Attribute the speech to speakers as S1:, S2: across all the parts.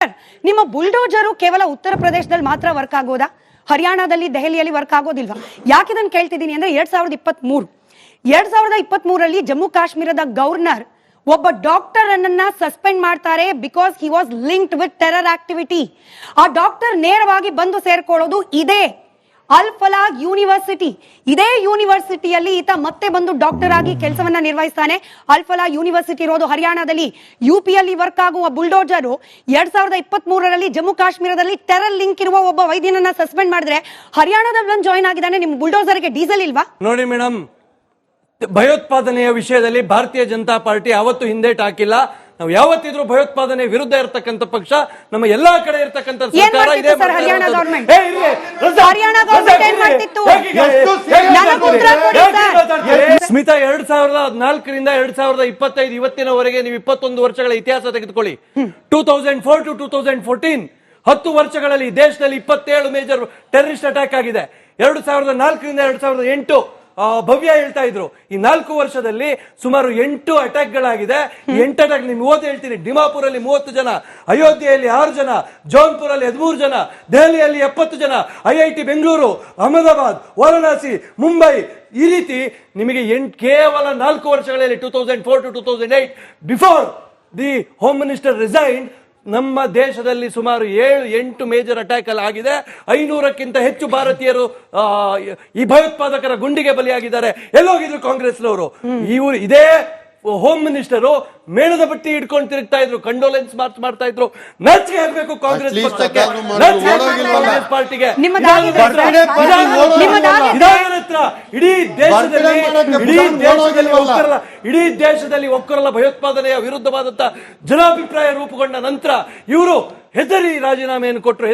S1: Sir, ನಿಮ್ಮ ಬುಲ್ಡೋಜರು ಕೇವಲ ಉತ್ತರ ಪ್ರದೇಶದಲ್ಲಿ ಮಾತ್ರ ವರ್ಕ್ ಆಗೋದಾ? ಹರಿಯಾಣದಲ್ಲಿ, ದೆಹಲಿಯಲ್ಲಿ ವರ್ಕ್ ಆಗೋದಿಲ್ವಾ? ಯಾಕೆ ಇದನ್ನು ಕೇಳ್ತಿದ್ದೀನಿ ಅಂದ್ರೆ 2023ರಲ್ಲಿ ಜಮ್ಮು ಕಾಶ್ಮೀರದ ಗವರ್ನರ್ ಒಬ್ಬ ಡಾಕ್ಟರ್ ಅನ್ನ ಸಸ್ಪೆಂಡ್ ಮಾಡ್ತಾರೆ because he was linked with terror activity. ಆ ಡಾಕ್ಟರ್ ನೇರವಾಗಿ ಬಂದು ಸೇರ್ಕೊಳ್ಳೋದು ಇದೇ ಅಲ್ ಫಲಾಹ್ ಯೂನಿವರ್ಸಿಟಿ. ಇದೇ ಯೂನಿವರ್ಸಿಟಿಯಲ್ಲಿ ಈತ ಮತ್ತೆ ಬಂದು ಡಾಕ್ಟರ್ ಆಗಿ ಕೆಲಸವನ್ನ ನಿರ್ವಹಿಸ್ತಾನೆ. ಅಲ್ ಫಲಾಹ್ ಯೂನಿವರ್ಸಿಟಿ ಇರೋದು ಹರಿಯಾಣದಲ್ಲಿ. ಯುಪಿಯಲ್ಲಿ ವರ್ಕ್ ಆಗುವ ಬುಲ್ಡೋಜರು 2023ರಲ್ಲಿ ಜಮ್ಮು ಕಾಶ್ಮೀರದಲ್ಲಿ ಟೆರರ್ ಲಿಂಕ್ ಇರುವ ಒಬ್ಬ ವೈದ್ಯನನ್ನ ಸಸ್ಪೆಂಡ್ ಮಾಡಿದ್ರೆ ಹರಿಯಾಣದಲ್ಲಿ ಬಂದು ಜಾಯಿನ್ ಆಗಿದ್ದಾನೆ. ನಿಮ್ಮ ಬುಲ್ಡೋಜರ್ಗೆ ಡೀಸೆಲ್ ಇಲ್ವಾ?
S2: ನೋಡಿ ಮೇಡಮ್, ಭಯೋತ್ಪಾದನೆಯ ವಿಷಯದಲ್ಲಿ ಭಾರತೀಯ ಜನತಾ ಪಾರ್ಟಿ ಯಾವತ್ತೂ ಹಿಂದೇಟ್ ಹಾಕಿಲ್ಲ. ನಾವು ಯಾವತ್ತಿದ್ರು ಭಯೋತ್ಪಾದನೆ ವಿರುದ್ಧ ಇರತಕ್ಕಂತ ಪಕ್ಷ. ನಮ್ಮ ಎಲ್ಲಾ ಕಡೆ ಇರತಕ್ಕಂತ ಸರ್ಕಾರ ಇದೆ. ಸ್ಮಿತಾ, 2014ರಿಂದ 2025 ಇವತ್ತಿನವರೆಗೆ ನೀವು 21 ವರ್ಷಗಳ ಇತಿಹಾಸ ತೆಗೆದುಕೊಳ್ಳಿ. 2004 to 2014 10 ವರ್ಷಗಳಲ್ಲಿ ದೇಶದಲ್ಲಿ 27 ಮೇಜರ್ ಟೆರರಿಸ್ಟ್ ಅಟ್ಯಾಕ್ ಆಗಿದೆ. 2004ರಿಂದ 2008 ಭವ್ಯ ಹೇಳ್ತಾ ಇದ್ರು, ಈ 4 ವರ್ಷದಲ್ಲಿ ಸುಮಾರು 8 ಅಟ್ಯಾಕ್ಗಳಾಗಿದೆ. 8 ಅಟ್ಯಾಕ್ ನಿಮ್ಗೆ ಓದಿ ಹೇಳ್ತೀನಿ. ಡಿಮಾಪುರಲ್ಲಿ 30 ಜನ, ಅಯೋಧ್ಯೆಯಲ್ಲಿ 6 ಜನ, ಜೌನ್ಪುರಲ್ಲಿ 13 ಜನ, ದೆಹಲಿಯಲ್ಲಿ 70 ಜನ, IIT ಬೆಂಗಳೂರು, ಅಹಮದಾಬಾದ್, ವಾರಣಾಸಿ, ಮುಂಬೈ, ಈ ರೀತಿ ನಿಮಗೆ ಕೇವಲ 4 ವರ್ಷಗಳಲ್ಲಿ 2004 to 2008 before the home minister resign ನಮ್ಮ ದೇಶದಲ್ಲಿ ಸುಮಾರು 7-8 ಮೇಜರ್ ಅಟ್ಯಾಕ್ ಅಲ್ಲಿ ಆಗಿದೆ. 500ಕ್ಕಿಂತ ಹೆಚ್ಚು ಭಾರತೀಯರು ಈ ಭಯೋತ್ಪಾದಕರ ಗುಂಡಿಗೆ ಬಲಿಯಾಗಿದ್ದಾರೆ. ಎಲ್ಲೋಗಿದ್ರು ಕಾಂಗ್ರೆಸ್ನವರು? ಇವರು ಇದೇ ಹೋಮ್ ಮಿನಿಸ್ಟರು ಮೇಣದ ಬಟ್ಟಿ ಇಟ್ಕೊಂಡು ತಿರುಗ್ತಾ ಇದ್ರು, ಕಂಡೋಲೆನ್ಸ್ ಮಾರ್ಚ್ ಮಾಡ್ತಾ ಇದ್ರು. ನಾಚಿಕೆ ಆಗ್ಬೇಕು ಕಾಂಗ್ರೆಸ್ ಪಾರ್ಟಿಗೆ. ಇಡೀ ದೇಶದಲ್ಲಿ ಒಕ್ಕರಲ್ಲ ಭಯೋತ್ಪಾದನೆಯ ವಿರುದ್ಧವಾದಂತ ಜನಾಭಿಪ್ರಾಯ ರೂಪುಗೊಂಡ ನಂತರ ಇವರು ಹೆದರಿ ರಾಜೀನಾಮೆಯನ್ನು ಕೊಟ್ಟರು.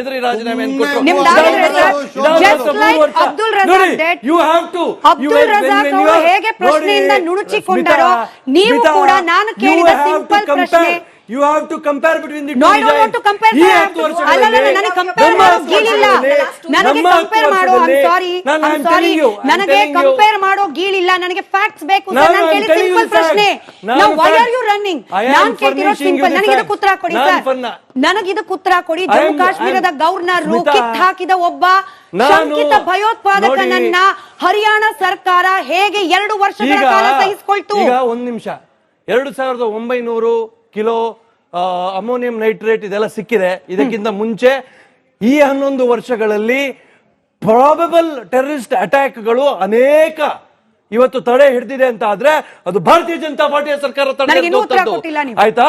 S2: You have to compare between the two.
S1: No, I don't want to compare. ನನಗೆ ಕಂಪೇರ್ ಮಾಡೋ ಗೀಳಿಲ್ಲ. ನನಗೆ ಕಂಪೇರ್ ಮಾಡೋ ನನಗೆ ಕಂಪೇರ್ ಮಾಡೋ ಗೀಳಿಲ್ಲ. ನನಗೆ ಫ್ಯಾಕ್ಟ್ಸ್ ಬೇಕು ಸರ್. ನಾನು ಕೇಳಿದ ಸಿಂಪಲ್ ಪ್ರಶ್ನೆ. Now why are you running? ನಾನು ಕೇಳ್ತಿರೋ ಸಿಂಪಲ್. ನನಗೆ ಇದಕ್ಕೆ ಉತ್ತರ ಕೊಡಿ ಸರ್. ನನಗೆ ಇದಕ್ಕೆ ಉತ್ತರ ಕೊಡಿ. ಜಮ್ಮು ಕಾಶ್ಮೀರದ ಗವರ್ನರ್ ಕಿತ್ ಹಾಕಿದ ಒಬ್ಬ ಶಂಕಿತ ಭಯೋತ್ಪಾದಕನನ್ನ ಹರಿಯಾಣ ಸರ್ಕಾರ ಹೇಗೆ 2 ವರ್ಷಗಳ ಕಾಲ ಸಹಿಸಿಕೊಳ್ತು?
S2: ಈಗ ಒಂದು ನಿಮಿಷ. 2900 ಕಿಲೋ ಅಮೋನಿಯಂ ನೈಟ್ರೇಟ್ ಇದೆಲ್ಲ ಸಿಕ್ಕಿದೆ. ಇದಕ್ಕಿಂತ ಮುಂಚೆ ಈ 11 ವರ್ಷಗಳಲ್ಲಿ ಪ್ರಾಬಬಲ್ ಟೆರರಿಸ್ಟ್ ಅಟ್ಯಾಕ್ಗಳು ಅನೇಕ ಇವತ್ತು ತಡೆ ಹಿಡಿದಿದೆ ಅಂತ ಆದ್ರೆ ಅದು ಭಾರತೀಯ ಜನತಾ ಪಾರ್ಟಿಯ ಸರ್ಕಾರ ತಡೆ ಆಯ್ತಾ?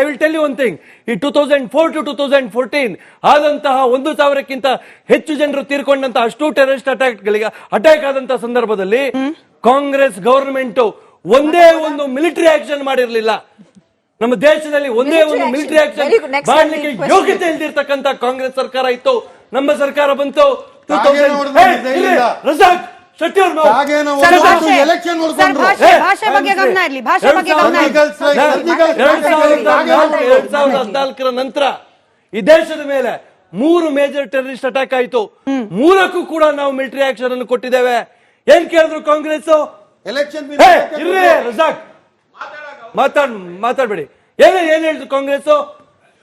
S2: I will tell you one thing. ಈ 2004 to 2014 ಆದಂತಹ 1000ಕ್ಕಿಂತ ಹೆಚ್ಚು ಜನರು ತೀರ್ಕೊಂಡಂತಹ ಅಷ್ಟು ಟೆರರಿಸ್ಟ್ ಅಟ್ಯಾಕ್ ಆದಂತಹ ಸಂದರ್ಭದಲ್ಲಿ ಕಾಂಗ್ರೆಸ್ ಗವರ್ನಮೆಂಟ್ ಒಂದೇ ಒಂದು ಮಿಲಿಟರಿ ಆಕ್ಷನ್ ಮಾಡಿರಲಿಲ್ಲ. ನಮ್ಮ ದೇಶದಲ್ಲಿ ಒಂದೇ ಒಂದು ಮಿಲಿಟರಿ ಆಕ್ಷನ್ ಮಾಡಲಿಕ್ಕೆ ಯೋಗ್ಯತೆ ಇಲ್ದಿರ್ತಕ್ಕಂಥ ಕಾಂಗ್ರೆಸ್ ಸರ್ಕಾರ ಇತ್ತು. ನಮ್ಮ ಸರ್ಕಾರ ಬಂತು 2014 ನಂತರ ಈ ದೇಶದ ಮೇಲೆ 3 ಮೇಜರ್ ಟೆರರಿಸ್ಟ್ ಅಟ್ಯಾಕ್ ಆಯಿತು. 3ಕ್ಕೂ ಕೂಡ ನಾವು ಮಿಲಿಟರಿ ಆಕ್ಷನ್ ಅನ್ನು ಕೊಟ್ಟಿದ್ದೇವೆ. ಏನ್ ಕೇಳಿದ್ರು ಕಾಂಗ್ರೆಸ್? ಮಾತಾಡ್ಬೇಡಿ. ಏನ್ ಹೇಳಿದ್ರು ಕಾಂಗ್ರೆಸ್?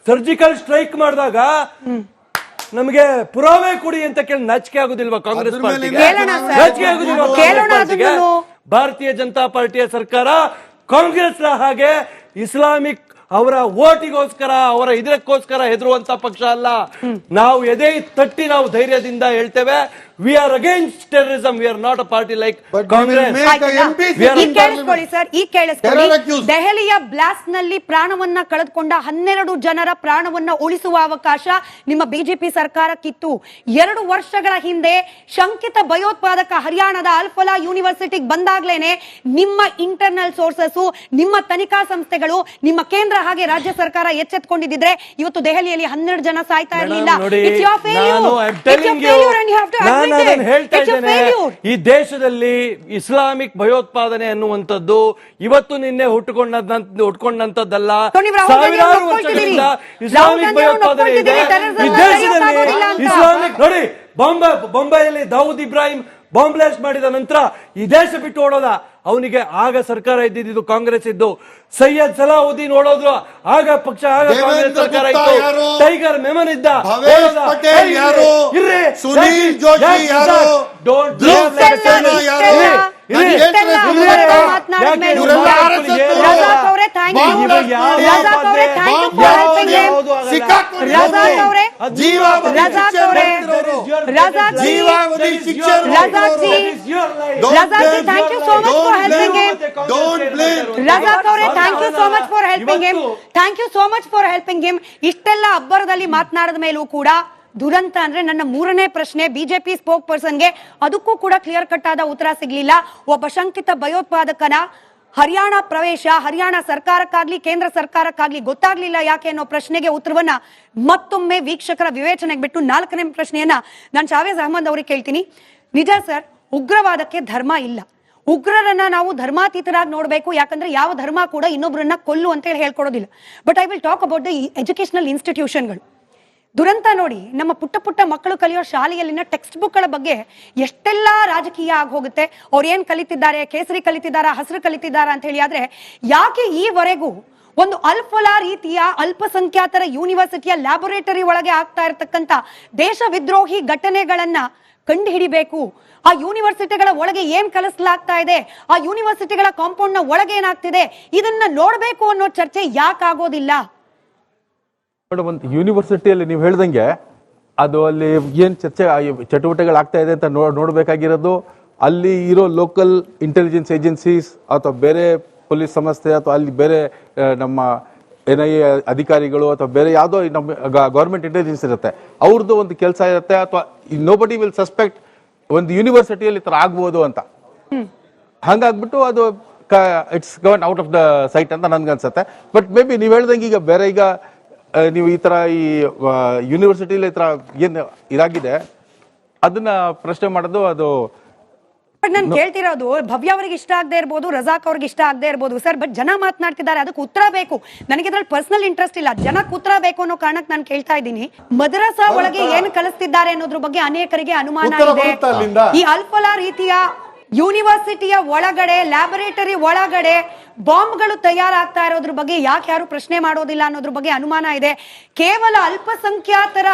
S2: ಸರ್ಜಿಕಲ್ ಸ್ಟ್ರೈಕ್ ಮಾಡಿದಾಗ ನಮಗೆ ಪುರಾವೆ ಕೊಡಿ ಅಂತ ಕೇಳಿ ನಾಚಿಕೆ ಆಗುದಿಲ್ವಾ ಕಾಂಗ್ರೆಸ್ ಪಾರ್ಟಿಗೆ? ನಾಚಿಕೆ ಆಗುದಿಲ್ವಾ ಕಾಂಗ್ರೆಸ್ ಪಾರ್ಟಿಗೆ? ಭಾರತೀಯ ಜನತಾ ಪಾರ್ಟಿಯ ಸರ್ಕಾರ ಕಾಂಗ್ರೆಸ್ ಹಾಗೆ ಇಸ್ಲಾಮಿಕ್ ಅವರ ಓಟಿಗೋಸ್ಕರ ಅವರ ಇದಕ್ಕೋಸ್ಕರ ಹೆದರುವಂತ ಪಕ್ಷ ಅಲ್ಲ. ನಾವು ಎದೆ ತಟ್ಟಿ ನಾವು ಧೈರ್ಯದಿಂದ ಹೇಳ್ತೇವೆ, we are against terrorism. We are not a party like Congress.
S1: ದೆಹಲಿಯ ಬ್ಲಾಸ್ಟ್ ನಲ್ಲಿ ಪ್ರಾಣವನ್ನ ಕಳೆದುಕೊಂಡ 12 ಜನರ ಪ್ರಾಣವನ್ನ ಉಳಿಸುವ ಅವಕಾಶ ನಿಮ್ಮ ಬಿಜೆಪಿ ಸರ್ಕಾರಕ್ಕಿತ್ತು. 2 ವರ್ಷಗಳ ಹಿಂದೆ ಶಂಕಿತ ಭಯೋತ್ಪಾದಕ ಹರಿಯಾಣದ ಅಲ್ ಫಲಾಹ್ ಯೂನಿವರ್ಸಿಟಿಗೆ ಬಂದಾಗ್ಲೇನೆ ನಿಮ್ಮ ಇಂಟರ್ನಲ್ ಸೋರ್ಸಸ್, ನಿಮ್ಮ ತನಿಖಾ ಸಂಸ್ಥೆಗಳು, ನಿಮ್ಮ ಕೇಂದ್ರ ಹಾಗೆ ರಾಜ್ಯ ಸರ್ಕಾರ ಎಚ್ಚೆತ್ತುಕೊಂಡಿದ್ರೆ ಇವತ್ತು ದೆಹಲಿಯಲ್ಲಿ 12 ಜನ ಸಾಯ್ತಾ ಇರಲಿಲ್ಲ.
S2: ಹೇಳ್ತಾ ಇದ್ದೇನೆ, ಈ ದೇಶದಲ್ಲಿ ಇಸ್ಲಾಮಿಕ್ ಭಯೋತ್ಪಾದನೆ ಅನ್ನುವಂಥದ್ದು ಇವತ್ತು ನಿನ್ನೆ ಹುಟ್ಟುಕೊಂಡಂತದ್ದಲ್ಲ. ಸಾವಿರಾರು ವರ್ಷಗಳಿಂದ ಇಸ್ಲಾಮಿಕ್ ಭಯೋತ್ಪಾದನೆ ಇದೆ ಈ ದೇಶದಲ್ಲಿ. ಇಸ್ಲಾಮಿಕ್ ನೋಡಿ, ಬೊಂಬೈಯಲ್ಲಿ ದಾವೂದ್ ಇಬ್ರಾಹಿಂ ಬಾಂಬ್ ಬ್ಲಾಸ್ಟ್ ಮಾಡಿದ ನಂತರ ಈ ದೇಶ ಬಿಟ್ಟು ಓಡೋದ. ಅವನಿಗೆ ಆಗ ಸರ್ಕಾರ ಇದ್ದಿದ್ದು ಕಾಂಗ್ರೆಸ್ ಇದ್ದು, ಸೈಯದ್ ಸಲಾವುದ್ದೀನ್ ಓಡೋದ್ರು, ಆಗ ಪಕ್ಷ ಆಗ ಕಾಂಗ್ರೆಸ್ ಸರ್ಕಾರ ಇತ್ತು. ಟೈಗರ್ ಮೆಮನ್ ಇದ್ದ,
S3: ಸುನೀಲ್ ಜೋಶಿ ಯಾರು,
S1: ಇಷ್ಟೆಲ್ಲ ಅಬ್ಬರದಲ್ಲಿ ಮಾತನಾಡಿದ ಮೇಲೂ ಕೂಡ ದುರಂತ ಅಂದ್ರೆ ನನ್ನ ಮೂರನೇ ಪ್ರಶ್ನೆ ಬಿಜೆಪಿ ಸ್ಪೋಕ್ ಪರ್ಸನ್ಗೆ ಅದಕ್ಕೂ ಕೂಡ ಕ್ಲಿಯರ್ ಕಟ್ ಆದ ಉತ್ತರ ಸಿಗ್ಲಿಲ್ಲ. ಒಬ್ಬ ಶಂಕಿತ ಭಯೋತ್ಪಾದಕನ ಹರಿಯಾಣ ಪ್ರವೇಶ ಹರಿಯಾಣ ಸರ್ಕಾರಕ್ಕಾಗ್ಲಿ ಕೇಂದ್ರ ಸರ್ಕಾರಕ್ಕಾಗ್ಲಿ ಗೊತ್ತಾಗ್ಲಿಲ್ಲ ಯಾಕೆ ಅನ್ನೋ ಪ್ರಶ್ನೆಗೆ ಉತ್ತರವನ್ನ ಮತ್ತೊಮ್ಮೆ ವೀಕ್ಷಕರ ವಿವೇಚನೆಗೆ ಬಿಟ್ಟು ನಾಲ್ಕನೇ ಪ್ರಶ್ನೆಯನ್ನ ನಾನು ಜಾವೇದ್ ಅಹಮದ್ ಅವ್ರಿಗೆ ಕೇಳ್ತೀನಿ. ನಿಜ ಸರ್, ಉಗ್ರವಾದಕ್ಕೆ ಧರ್ಮ ಇಲ್ಲ. ಉಗ್ರರನ್ನ ನಾವು ಧರ್ಮಾತೀತರಾಗಿ ನೋಡಬೇಕು, ಯಾಕಂದ್ರೆ ಯಾವ ಧರ್ಮ ಕೂಡ ಇನ್ನೊಬ್ಬರನ್ನ ಕೊಲ್ಲು ಅಂತ ಹೇಳಿ ಹೇಳ್ಕೊಡೋದಿಲ್ಲ. But I will talk about the educational ಇನ್ಸ್ಟಿಟ್ಯೂಷನ್ಗಳು. ದುರಂತ ನೋಡಿ, ನಮ್ಮ ಪುಟ್ಟ ಪುಟ್ಟ ಮಕ್ಕಳು ಕಲಿಯೋ ಶಾಲೆಯಲ್ಲಿನ ಟೆಕ್ಸ್ಟ್ ಬುಕ್ಗಳ ಬಗ್ಗೆ ಎಷ್ಟೆಲ್ಲ ರಾಜಕೀಯ ಆಗಿ ಹೋಗುತ್ತೆ. ಅವ್ರು ಏನ್ ಕಲಿತಿದ್ದಾರೆ, ಕೇಸರಿ ಕಲಿತಿದ್ದಾರಾ, ಹಸಿರು ಕಲಿತಿದ್ದಾರಾ ಅಂತ ಹೇಳಿ. ಆದ್ರೆ ಯಾಕೆ ಈವರೆಗೂ ಒಂದು ಅಲ್ಫಲಾ ರೀತಿಯ ಅಲ್ಪಸಂಖ್ಯಾತರ ಯೂನಿವರ್ಸಿಟಿಯ ಲ್ಯಾಬೊರೇಟರಿ ಒಳಗೆ ಆಗ್ತಾ ಇರತಕ್ಕಂತ ದೇಶ ವಿದ್ರೋಹಿ ಘಟನೆಗಳನ್ನ ಕಂಡು ಹಿಡಿಬೇಕು. ಆ ಯೂನಿವರ್ಸಿಟಿಗಳ ಒಳಗೆ ಏನ್ ಕಲಿಸಲಾಗ್ತಾ ಇದೆ, ಆ ಯೂನಿವರ್ಸಿಟಿಗಳ ಕಾಂಪೌಂಡ್ ನ ಒಳಗೆ ಏನಾಗ್ತಿದೆ, ಇದನ್ನ ನೋಡ್ಬೇಕು ಅನ್ನೋ ಚರ್ಚೆ ಯಾಕೆ ಆಗೋದಿಲ್ಲ?
S4: ಒಂದು ಯೂನಿವರ್ಸಿಟಿಯಲ್ಲಿ ನೀವು ಹೇಳ್ದಂಗೆ ಅದು ಅಲ್ಲಿ ಏನ್ ಚಟುವಟಿಕೆಗಳಾಗ್ತಾ ಇದೆ ಅಂತ ನೋಡ್ಬೇಕಾಗಿರೋದು ಅಲ್ಲಿ ಇರೋ ಲೋಕಲ್ ಇಂಟೆಲಿಜೆನ್ಸ್ ಏಜೆನ್ಸೀಸ್ ಅಥವಾ ಬೇರೆ ಪೊಲೀಸ್ ಸಂಸ್ಥೆ ಅಥವಾ ಅಲ್ಲಿ ಬೇರೆ ನಮ್ಮ NIA ಅಧಿಕಾರಿಗಳು ಅಥವಾ ಬೇರೆ ಯಾವುದೋ ನಮ್ಮ ಗವರ್ಮೆಂಟ್ ಇಂಟೆಲಿಜೆನ್ಸ್ ಇರುತ್ತೆ, ಅವ್ರದ್ದು ಒಂದು ಕೆಲಸ ಇರುತ್ತೆ. ಅಥವಾ ನೋಬಡಿ ವಿಲ್ ಸಸ್ಪೆಕ್ಟ್ ಒಂದು ಯೂನಿವರ್ಸಿಟಿಯಲ್ಲಿ ಈ ತರ ಆಗ್ಬೋದು ಅಂತ. ಹಂಗಾಗ್ಬಿಟ್ಟು ಅದು it's govern out of the site ಅಂತ ನನ್ಗನ್ಸುತ್ತೆ. ಬಟ್ ಮೇ ಬಿ ನೀವು ಹೇಳ್ದಂಗೆ ಈಗ ಬೇರೆ ಈಗ ನೀವು ಈ ತರ ಈ ಯೂನಿವರ್ಸಿಟಿಲಿ ಈ ತರ ಏನ್ ಇದಾಗಿದೆ ಅದನ್ನ ಪ್ರಶ್ನೆ ಮಾಡೋದು ಅದು.
S1: ಬಟ್ ನಾನು ಕೇಳ್ತಿರೋದು, ಭವ್ಯ ಅವರಿಗೆ ಇಷ್ಟ ಆಗದೆ ಇರ್ಬೋದು, ರಜಾಕ್ ಅವ್ರಿಗೆ ಇಷ್ಟ ಆಗದೆ ಇರ್ಬೋದು ಸರ್, ಬಟ್ ಜನ ಮಾತನಾಡ್ತಿದ್ದಾರೆ, ಅದಕ್ಕೆ ಉತ್ತರ ಬೇಕು. ನನಗೆ ಇದ್ರಲ್ಲಿ ಪರ್ಸನಲ್ ಇಂಟ್ರೆಸ್ಟ್ ಇಲ್ಲ, ಜನಕ್ಕೆ ಉತ್ತರ ಬೇಕು ಅನ್ನೋ ಕಾರಣಕ್ಕೆ ನಾನು ಕೇಳ್ತಾ ಇದ್ದೀನಿ. ಮದ್ರಸಾ ಒಳಗೆ ಏನು ಕಲಿಸ್ತಿದ್ದಾರೆ ಅನ್ನೋದ್ರ ಬಗ್ಗೆ ಅನೇಕರಿಗೆ ಅನುಮಾನ ಇದೆ. ಈ ಅಲ್ಫಲಾ ರೀತಿಯ ಯೂನಿವರ್ಸಿಟಿಯ ಒಳಗಡೆ ಲ್ಯಾಬೊರೇಟರಿ ಒಳಗಡೆ ಬಾಂಬ್ಗಳು ತಯಾರಾಗ್ತಾ ಇರೋದ್ರ ಬಗ್ಗೆ ಯಾಕೆ ಯಾರು ಪ್ರಶ್ನೆ ಮಾಡೋದಿಲ್ಲ ಅನ್ನೋದ್ರ ಬಗ್ಗೆ ಅನುಮಾನ ಇದೆ. ಕೇವಲ ಅಲ್ಪಸಂಖ್ಯಾತರ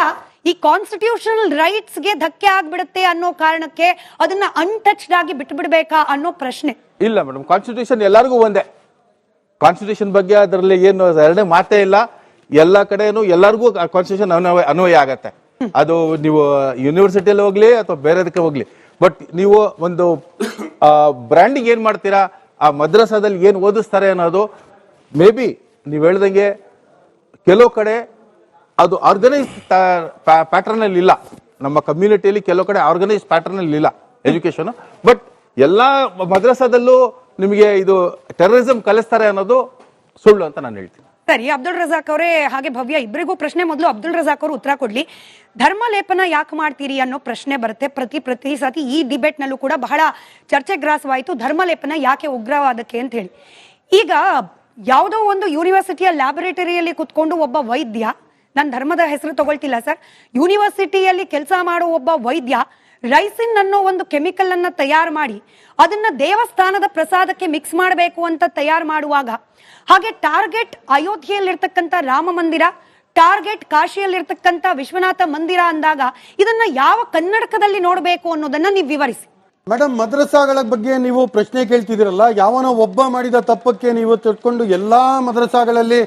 S1: ಈ ಕಾನ್ಸ್ಟಿಟ್ಯೂಷನಲ್ ರೈಟ್ಸ್ಗೆ ಧಕ್ಕೆ ಆಗ್ಬಿಡುತ್ತೆ ಅನ್ನೋ ಕಾರಣಕ್ಕೆ ಅದನ್ನ ಅನ್ಟಚ್ಡ್ ಆಗಿ ಬಿಟ್ಬಿಡ್ಬೇಕಾ ಅನ್ನೋ ಪ್ರಶ್ನೆ.
S4: ಇಲ್ಲ ಮೇಡಮ್, ಕಾನ್ಸ್ಟಿಟ್ಯೂಷನ್ ಎಲ್ಲರಿಗೂ ಒಂದೇ. ಕಾನ್ಸ್ಟಿಟ್ಯೂಷನ್ ಬಗ್ಗೆ ಅದರಲ್ಲಿ ಏನು ಎರಡನೇ ಮಾತೇ ಇಲ್ಲ. ಎಲ್ಲಾ ಕಡೆನೂ ಎಲ್ಲರಿಗೂ ಕಾನ್ಸ್ಟಿಟ್ಯೂಷನ್ ಅನ್ವಯ ಆಗತ್ತೆ. ಅದು ನೀವು ಯೂನಿವರ್ಸಿಟಿಯಲ್ಲಿ ಹೋಗ್ಲಿ ಅಥವಾ ಬೇರೆದಕ್ಕೆ ಹೋಗ್ಲಿ. ಬಟ್ ನೀವು ಒಂದು ಬ್ರ್ಯಾಂಡಿಂಗ್ ಏನ್ ಮಾಡ್ತೀರಾ, ಆ ಮದ್ರಸಾದಲ್ಲಿ ಏನ್ ಓದಿಸ್ತಾರೆ ಅನ್ನೋದು ಮೇ ಬಿ ನೀವು ಹೇಳ್ದಂಗೆ ಕೆಲವು ಕಡೆ ಅದು ಆರ್ಗನೈಸ್ ಪ್ಯಾಟರ್ನ್ ಅಲ್ಲಿ ಇಲ್ಲ. ನಮ್ಮ ಕಮ್ಯುನಿಟಿಯಲ್ಲಿ ಕೆಲವು ಕಡೆ ಆರ್ಗನೈಸ್ ಪ್ಯಾಟರ್ನ್ ಅಲ್ಲಿ ಇಲ್ಲ ಎಜುಕೇಶನ್. ಬಟ್ ಎಲ್ಲಾ ಮದ್ರಸಾದಲ್ಲೂ ನಿಮಗೆ ಇದು ಟೆರರಿಸಂ ಕಲಿಸ್ತಾರೆ ಅನ್ನೋದು ಸುಳ್ಳು ಅಂತ ನಾನು ಹೇಳ್ತೀನಿ.
S1: ಸರಿ, ಅಬ್ದುಲ್ ರಜಾಕ್ ಅವರೇ ಹಾಗೆ ಭವ್ಯ ಇಬ್ಬರಿಗೂ ಪ್ರಶ್ನೆ. ಮೊದಲು ಅಬ್ದುಲ್ ರಜಾಕ್ ಅವರು ಉತ್ತರ ಕೊಡ್ಲಿ. ಧರ್ಮಲೇಪನ ಯಾಕೆ ಮಾಡ್ತೀರಿ ಅನ್ನೋ ಪ್ರಶ್ನೆ ಬರುತ್ತೆ ಪ್ರತಿ ಸತಿ. ಈ ಡಿಬೇಟ್ ನಲ್ಲೂ ಕೂಡ ಬಹಳ ಚರ್ಚೆಗ್ರಾಸವಾಯಿತು, ಧರ್ಮಲೇಪನ ಯಾಕೆ ಉಗ್ರವಾದಕ್ಕೆ ಅಂತ ಹೇಳಿ. ಈಗ ಯಾವುದೋ ಒಂದು ಯೂನಿವರ್ಸಿಟಿಯ ಲ್ಯಾಬೊರೇಟರಿಯಲ್ಲಿ ಕುತ್ಕೊಂಡು ಒಬ್ಬ ವೈದ್ಯ, ನಾನು ಧರ್ಮದ ಹೆಸರು ತಗೊಳ್ತಿಲ್ಲ ಸರ್, ಯೂನಿವರ್ಸಿಟಿಯಲ್ಲಿ ಕೆಲಸ ಮಾಡೋ ಒಬ್ಬ ವೈದ್ಯ ರೈಸಿನ್ ಅನ್ನೋ ಒಂದು ಕೆಮಿಕಲ್ ಅನ್ನ ತಯಾರು ಮಾಡಿ ಅದನ್ನ ದೇವಸ್ಥಾನದ ಪ್ರಸಾದಕ್ಕೆ ಮಿಕ್ಸ್ ಮಾಡಬೇಕು ಅಂತ ತಯಾರು ಮಾಡುವಾಗ, ಹಾಗೆ ಟಾರ್ಗೆಟ್ ಅಯೋಧ್ಯೆಯಲ್ಲಿರ್ತಕ್ಕಂಥ ರಾಮ ಮಂದಿರ, ಟಾರ್ಗೆಟ್ ಕಾಶಿಯಲ್ಲಿರ್ತಕ್ಕಂಥ ವಿಶ್ವನಾಥ ಮಂದಿರ ಅಂದಾಗ ಇದನ್ನ ಯಾವ ಕನ್ನಡಕದಲ್ಲಿ ನೋಡಬೇಕು ಅನ್ನೋದನ್ನ ನೀವು ವಿವರಿಸಿ.
S3: ಮೇಡಮ್, ಮದ್ರಸಾಗಳ ಬಗ್ಗೆ ನೀವು ಪ್ರಶ್ನೆ ಕೇಳ್ತಿದ್ದೀರಲ್ಲ, ಯಾವನೋ ಒಬ್ಬ ಮಾಡಿದ ತಪ್ಪಕ್ಕೆ ನೀವು ತಿಳ್ಕೊಂಡು ಎಲ್ಲಾ ಮದ್ರಸಾಗಳಲ್ಲಿ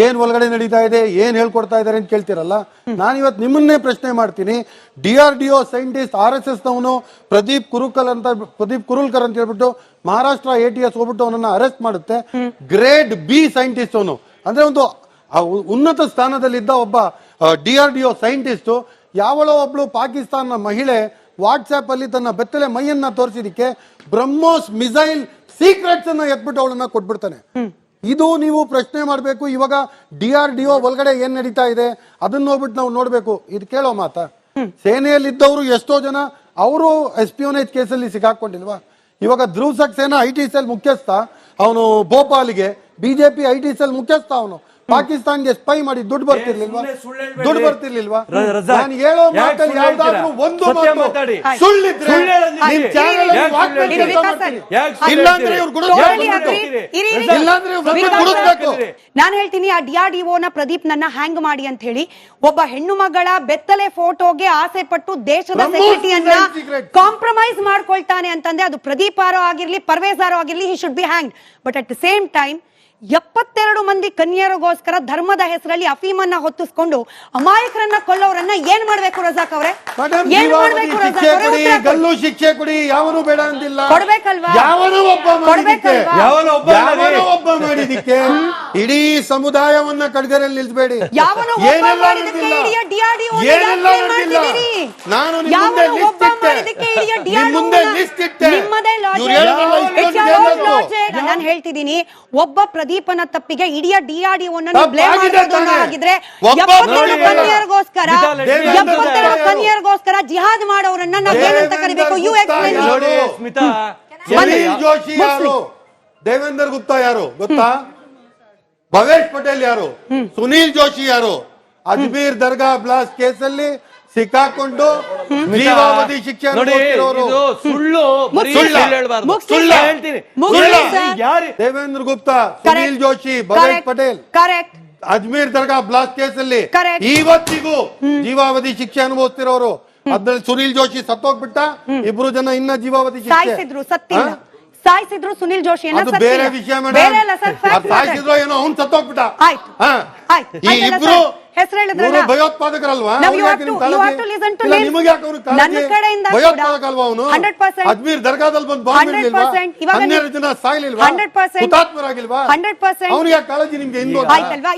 S3: ಏನ್ ಒಳಗಡೆ ನಡೀತಾ ಇದೆ, ಏನ್ ಹೇಳ್ಕೊಡ್ತಾ ಇದಾರೆ ಅಂತ ಕೇಳ್ತಿರಲ್ಲ. ನಾನಿವತ್ತು ನಿಮ್ಮನ್ನೇ ಪ್ರಶ್ನೆ ಮಾಡ್ತೀನಿ. DRDO ಸೈಂಟಿಸ್ಟ್ RSS ನವನು ಪ್ರದೀಪ್ ಕುರುಲ್ಕರ್ ಅಂತ ಹೇಳ್ಬಿಟ್ಟು ಮಹಾರಾಷ್ಟ್ರ ATS ಹೋಗ್ಬಿಟ್ಟು ಅವನನ್ನ ಅರೆಸ್ಟ್ ಮಾಡುತ್ತೆ. ಗ್ರೇಡ್ B ಸೈಂಟಿಸ್ಟ್ ಅವನು, ಅಂದ್ರೆ ಒಂದು ಉನ್ನತ ಸ್ಥಾನದಲ್ಲಿದ್ದ ಒಬ್ಬ DRDO ಸೈಂಟಿಸ್ಟ್. ಯಾವಳೋ ಒಬ್ಳು ಪಾಕಿಸ್ತಾನ ಮಹಿಳೆ ವಾಟ್ಸ್ಆಪ್ ಅಲ್ಲಿ ತನ್ನ ಬೆತ್ತಲೆ ಮೈಯನ್ನ ತೋರಿಸಿದಕ್ಕೆ ಬ್ರಹ್ಮೋಸ್ ಮಿಸೈಲ್ ಸೀಕ್ರೆಟ್ಸ್ ಅನ್ನ ಎತ್ಬಿಟ್ಟು ಅವಳನ್ನ ಕೊಟ್ಬಿಡ್ತಾನೆ. ಇದು ನೀವು ಪ್ರಶ್ನೆ ಮಾಡಬೇಕು. ಇವಾಗ DRDO ಒಳಗಡೆ ಏನ್ ನಡೀತಾ ಇದೆ ಅದನ್ನ ಹೋಗ್ಬಿಟ್ಟು ನಾವು ನೋಡ್ಬೇಕು. ಇದು ಕೇಳೋ ಮಾತಾ? ಸೇನೆಯಲ್ಲಿದ್ದವರು ಎಷ್ಟೋ ಜನ ಅವರು ಎಸ್ಪಿಯೋನೇಜ್ ಕೇಸಲ್ಲಿ ಸಿಕ್ಕಾಕೊಂಡಿಲ್ವಾ? ಇವಾಗ ಧ್ರುವ್ ಸಕ್ಸೇನಾ IT ಸೆಲ್ ಮುಖ್ಯಸ್ಥ, ಅವನು ಭೋಪಾಲ್ಗೆ BJP IT ಸೆಲ್ ಮುಖ್ಯಸ್ಥ, ಅವನು ಪಾಕಿಸ್ತಾನ್ಗೆ ಸ್ಪೈ ಮಾಡಿ ದುಡ್ಡು ಬರ್ತಿರ್ಲಿಲ್ವಾ?
S2: ಸುಮ್ನೆ ಸುಳ್ಳು ಹೇಳ್ಬೇಡಿ.
S3: ದುಡ್ಡು ಬರ್ತಿರ್ಲಿಲ್ವಾ?
S2: ರಜಾಕ್,
S3: ನಾನು ಹೇಳೋ
S2: ಯಾಕೆ
S3: ಮಾತಲ್ಲಿ
S2: ಸುಳ್ಳು
S3: ಯಾವ್ದಾದ್ರು
S2: ಹೇಳ್ತೀರಾ?
S3: ಒಂದು
S2: ಸತ್ಯ
S3: ಮಾತು
S2: ಮಾತಾಡಿ.
S3: ಸುಳ್ಳಿದ್ರೆ
S2: ಸುಳ್ಳು ಹೇಳೋದು
S3: ನಿಮ್
S2: ನಿಮಗೆ.
S3: ಚಾನೆಲ್ ಅಲ್ಲಿ
S2: ಯಾಕೆ
S3: ವಾಕ್ಯ
S2: ಸುಳ್ಳು ಹೇಳ್ತೀರಿ?
S3: ಕೆಲಸ ಮಾಡ್ತೀನಿ.
S2: ಯಾಕೆ ಸುಳ್ಳು
S3: ಇಲ್ಲಾಂದ್ರೆ
S2: ಹೇಳ್ತೀರಿ?
S3: ಇವ್ರು ಗುಡುಸ್ಬೇಕು.
S1: Totally agree. ಇರಿ, ಇರಿ.
S3: ಇಲ್ಲಾಂದ್ರೆ ಇವ್ರು
S1: ವಿಕಾಸ್
S3: ಗುಡುಸ್ಬೇಕು.
S1: ನಾನು ಹೇಳ್ತೀನಿ ಆ DRDO ನ ಪ್ರದೀಪ್ ನನ್ನ ಹ್ಯಾಂಗ್ ಮಾಡಿ ಅಂತ ಹೇಳಿ ಒಬ್ಬ ಹೆಣ್ಣು ಮಗಳ ಬೆತ್ತಲೆ ಫೋಟೋಗೆ ಆಸೆ ಪಟ್ಟು ದೇಶದ
S3: Remove
S1: ಸೆಕ್ಯೂರಿಟಿಯನ್ನ
S3: secret.
S1: ಕಾಂಪ್ರಮೈಸ್ ಮಾಡ್ಕೊಳ್ತಾನೆ ಅಂತಂದ್ರೆ ಅದು ಪ್ರದೀಪ್ ಆರೋ ಆಗಿರ್ಲಿ ಪರ್ವೇಜ್ ಆರೋ ಆಗಿರ್ಲಿ he should be hang. But at the same time 72 ಮಂದಿ ಕನ್ಯರಿಗೋಸ್ಕರ ಧರ್ಮದ ಹೆಸರಲ್ಲಿ ಅಫೀಮನ್ನ ಹೊತ್ತಿಸ್ಕೊಂಡು ಅಮಾಯಕರನ್ನ ಕೊಲ್ಲೋರನ್ನ ಏನ್ ಮಾಡ್ಬೇಕು ರಜಾಕ್ ಅವರೇ?
S3: ಮೇಡಮ್,
S1: ಏನ್
S3: ಜೀವಾವಧಿ
S1: ಮಾಡ್ಬೇಕು ರಜಾಕ್
S3: ಶಿಕ್ಷೆ
S1: ಅವರೇ?
S3: ಕೊಡಿ,
S1: ಉತ್ತರ ಕೊಡಿ.
S3: ಗಲ್ಲು ಶಿಕ್ಷೆ ಕೊಡಿ, ಯಾವನು ಬೇಡ ಅಂದಿಲ್ಲ.
S1: ಕೊಡ್ಬೇಕಲ್ವಾ?
S3: ಯಾವನೋ ಒಬ್ಬ ಮಾಡಿದ್ದಕ್ಕೆ,
S1: ಕೊಡ್ಬೇಕಲ್ವಾ?
S2: ಯಾವನೋ ಒಬ್ಬ
S3: ಮಾಡಿದ್ದಕ್ಕೆ ಇಡೀ ಸಮುದಾಯವನ್ನ ಕಡ್ಗರಲ್ಲಿ ನಿಲ್ಸಬೇಡಿ.
S1: ಯಾವನೋ ಒಬ್ಬ
S3: ಏನೆಲ್ಲ
S1: ಮಾಡಿದ್ದಕ್ಕೆ
S3: ನಡೆದಿಲ್ಲ?
S1: ಇಡೀ DRDO ನ
S3: ಏನೆಲ್ಲ
S1: ಯಾಕೆ
S3: ನಡೆದಿಲ್ಲ?
S1: ಮಾಡ್ತಿದ್ದೀರಿ?
S3: ನಾನು ನಿಮ್ಮ
S1: ಯಾವನೋ
S3: ಮುಂದೆ ಲಿಸ್ಟ್
S1: ಒಬ್ಬ
S3: ಇಟ್ಟೆ.
S1: ಮಾಡಿದ್ದಕ್ಕೆ ಇಡೀ
S3: ನಿಮ್ಮ
S1: DRDO
S3: ಮುಂದೆ
S1: ನ
S3: ಲಿಸ್ಟ್ ಇಟ್ಟೆ.
S1: ನಿಮ್ಮದೇ
S3: ಇವ್ರು ಹೇಳೋದೆಲ್ಲ
S1: ಲಾಜಿಕ್.
S3: ಇಟ್ಕೊಂಡು
S1: It's your own
S3: ಹೇಳೋದು.
S1: logic. ನಾನು ಹೇಳ್ತಿದ್ದೀನಿ ಒಬ್ಬ ಪ್ರದೀಪನ ತಪ್ಪಿಗೆ ಇಡೀ DRDO ನ
S3: ತಪ್ಪು
S1: ಬ್ಲೇಮ್
S3: ಆಗಿದೆ
S1: ಮಾಡೋದು
S3: ತಾನೇ?
S1: ಆಗಿದ್ರೆ
S3: ಒಬ್ಬ
S1: 72
S3: ನೋಡಿ
S1: ಕನ್ಯರಿಗೋಸ್ಕರ
S2: ದೇವೇಂದ್ರ
S1: 72
S3: ಗುಪ್ತಾ
S1: ಕನ್ಯರಿಗೋಸ್ಕರ ಜಿಹಾದ್ ಮಾಡೋರನ್ನ ನಾವು ಏನಂತ ಕರಿಬೇಕು? You explain.
S3: ಯಾರು?
S2: ನೋಡಿ ಸ್ಮಿತಾ,
S3: ಸುನೀಲ್ ಜೋಶಿ ಯಾರು? ದೇವೇಂದ್ರ ಗುಪ್ತಾ ಯಾರು ಗೊತ್ತಾ? ಭವೇಶ್ ಪಟೇಲ್ ಯಾರು? ಸುನೀಲ್ ಜೋಶಿ ಯಾರು? ಅಜ್ಮೀರ್ ದರ್ಗಾ ಬ್ಲಾಸ್ಟ್ ಕೇಸಲ್ಲಿ ಸಿಕ್ಕಾಕೊಂಡು ಜೀವಾವಧಿ ಶಿಕ್ಷೆ
S2: ನೋಡಿ
S3: ಅನುಭವಿಸಿರೋರು.
S2: ಇದು ಸುಳ್ಳು, ಬರೀ
S3: ಸುಳ್ಳು.
S2: ಸುಳ್ಳು ಹೇಳ್ಬಾರ್ದು.
S1: ಮುಗ್ಸಿ.
S2: ಸುಳ್ಳು ಹೇಳ್ತೀನಿ.
S1: ಮುಗ್ಸಿ
S2: ಸುಳ್ಳು.
S1: ಸರ್.
S2: ಯಾರು
S3: ದೇವೇಂದ್ರ ಗುಪ್ತಾ, ಸುನೀಲ್ ಜೋಶಿ, ಭವೇಶ್ ಪಟೇಲ್
S1: ಕರೆಕ್ಟ್.
S3: ಅಜ್ಮೀರ್ ದರ್ಗಾ ಬ್ಲಾಸ್ಟ್ ಕೇಸಲ್ಲಿ
S1: Correct.
S3: ಇವತ್ತಿಗೂ ಜೀವಾವಧಿ ಶಿಕ್ಷೆ ಅನುಭವಿಸ್ತಿರೋರು. ಅದ್ರಲ್ಲಿ ಸುನೀಲ್ ಜೋಶಿ ಸತ್ತೋಗ್ಬಿಟ್ಟ, ಇಬ್ರು ಜನ ಇನ್ನ ಜೀವಾವಧಿ ಶಿಕ್ಷೆ.
S1: ಸಾಯಿಸಿದ್ರು, ಸತ್ತಿಲ್ಲ. ಸಾಯಿಸಿದ್ರು ಸುನಿಲ್ ಜೋಶಿಯನ್ನ,
S3: ಅದು
S1: ಸತ್ತಿಲ್ಲ.
S3: ಬೇರೆ ವಿಷಯ ಮೇಡಮ್.
S1: ಬೇರೆ ಅಲ್ಲ ಸರ್, fact
S3: ಅದು ಸಾಯಿಸಿದ್ರು ಏನೋ, ಅವ್ನು ಸತ್ತೋಗ್ಬಿಟ್ಟ.
S1: ಆಯ್ತು.
S3: ಹಾ.
S1: ಆಯ್ತು.
S3: ಈ
S1: ಆಯ್ತಲ್ಲ
S3: ಇಬ್ರು
S1: ಸರ್? ಹೆಸರು ಹೇಳಿದ್ರಲ್ಲ?
S3: ಇವ್ರು ಭಯೋತ್ಪಾದಕರಲ್ವಾ?
S1: Now you
S3: ಅವ್ರಿಗೆ
S1: have
S3: ಯಾಕೆ
S1: to-
S3: ನಿಮ್
S1: you
S3: ಕಾಳಜಿ?
S1: have to listen to
S3: ಇಲ್ಲ,
S1: names.
S3: ನಿಮಗೆ ಯಾಕೆ ಅವ್ರಿಗೆ ಕಾಳಜಿ?
S1: ನನ್ನ ಕಡೆಯಿಂದ ಕೂಡ
S3: ಭಯೋತ್ಪಾದಕ ಅಲ್ವಾ ಅವನು?
S1: 100%.
S3: ಅಜ್ಮೀರ್ ದರ್ಗಾದಲ್ಲಿ ಬಂದು ಬಾಂಬ್
S1: 100%. ಇವಾಗ
S3: 12 ಜನ ಸಾಯ್ಲಿಲ್ವಾ?
S1: 100%.
S3: ಹುತಾತ್ಮರಾಗಿಲ್ವಾ?
S1: 100%.
S3: ಅವ್ರಿಗೆ ಯಾಕೆ ಕಾಳಜಿ ನಿಮ್ಗೆ ಹಿಂದೂ?
S1: ಆಯ್ತಲ್ವಾ?